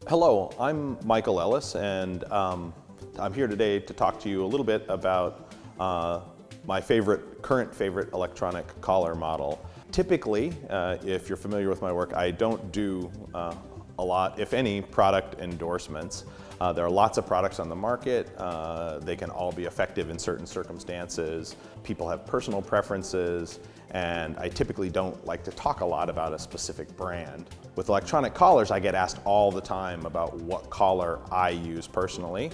Hello, I'm Michael Ellis, and I'm here today to talk to you a little bit about my current favorite electronic collar model. Typically, if you're familiar with my work, I don't do a lot, if any, product endorsements. There are lots of products on the market. They can all be effective in certain circumstances. People have personal preferences, and I typically don't like to talk a lot about a specific brand. With electronic collars, I get asked all the time about what collar I use personally,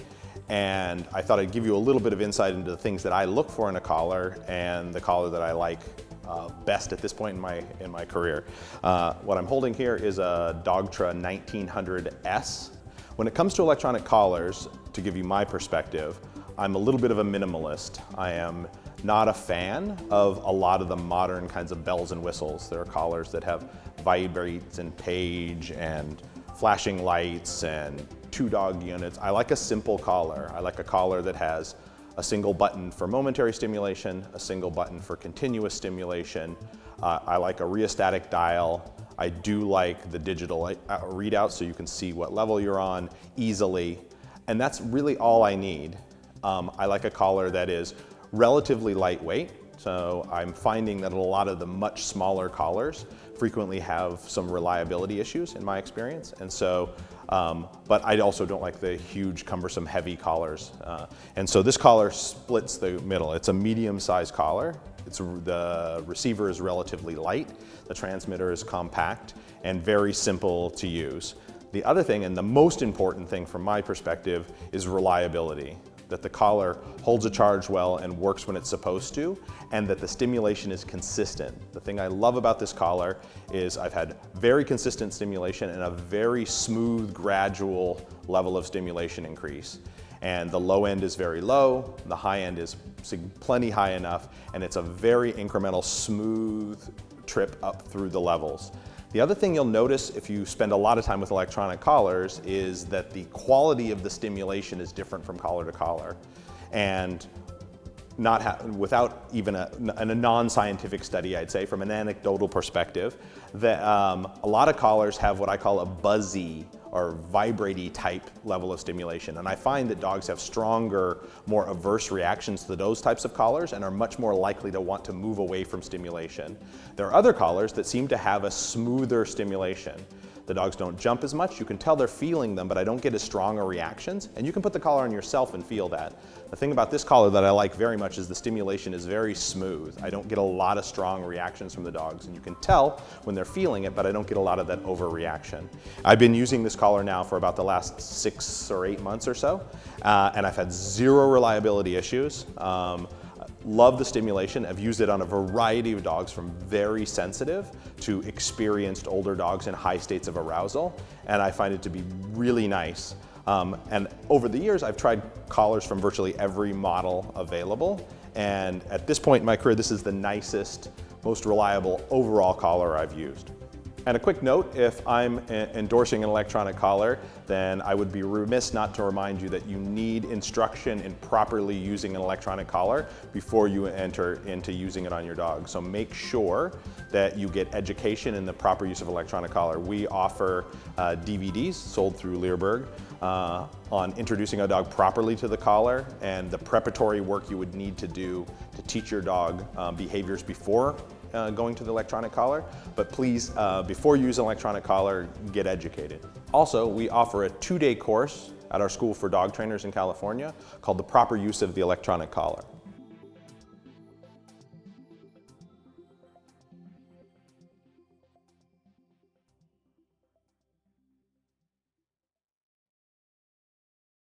and I thought I'd give you a little bit of insight into the things that I look for in a collar and the collar that I like best at this point in my career. What I'm holding here is a Dogtra 1900S. When it comes to electronic collars, to give you my perspective, I'm a little bit of a minimalist. I am not a fan of a lot of the modern kinds of bells and whistles. There are collars that have vibrates and page and flashing lights and 2-dog units. I like a simple collar. I like a collar that has a single button for momentary stimulation, a single button for continuous stimulation. I like a rheostatic dial. I do like the digital readout so you can see what level you're on easily. And that's really all I need. I like a collar that is relatively lightweight. So I'm finding that a lot of the much smaller collars frequently have some reliability issues in my experience. And so, but I also don't like the huge, cumbersome, heavy collars. And so this collar splits the middle. It's a medium-sized collar. The receiver is relatively light. The transmitter is compact and very simple to use. The other thing, and the most important thing from my perspective, is reliability. That the collar holds a charge well and works when it's supposed to, and that the stimulation is consistent. The thing I love about this collar is I've had very consistent stimulation and a very smooth, gradual level of stimulation increase. And the low end is very low, the high end is plenty high enough, and it's a very incremental, smooth trip up through the levels. The other thing you'll notice if you spend a lot of time with electronic collars is that the quality of the stimulation is different from collar to collar. And without even a non-scientific study, I'd say, from an anecdotal perspective, that a lot of collars have what I call a buzzy or vibraty type level of stimulation. And I find that dogs have stronger, more averse reactions to those types of collars and are much more likely to want to move away from stimulation. There are other collars that seem to have a smoother stimulation. The dogs don't jump as much. You can tell they're feeling them, but I don't get as strong reactions. And you can put the collar on yourself and feel that. The thing about this collar that I like very much is the stimulation is very smooth. I don't get a lot of strong reactions from the dogs, and you can tell when they're feeling it, but I don't get a lot of that overreaction. I've been using this collar now for about the last 6 or 8 months or so, and I've had zero reliability issues. Love the stimulation. I've used it on a variety of dogs, from very sensitive to experienced older dogs in high states of arousal, and I find it to be really nice. And over the years, I've tried collars from virtually every model available, and at this point in my career, this is the nicest, most reliable overall collar I've used. And a quick note, if I'm endorsing an electronic collar, then I would be remiss not to remind you that you need instruction in properly using an electronic collar before you enter into using it on your dog. So make sure that you get education in the proper use of electronic collar. We offer DVDs sold through Leerburg on introducing a dog properly to the collar and the preparatory work you would need to do to teach your dog behaviors before going to the electronic collar, but please, before you use an electronic collar, get educated. Also, we offer a 2-day course at our school for dog trainers in California called The Proper Use of the Electronic Collar.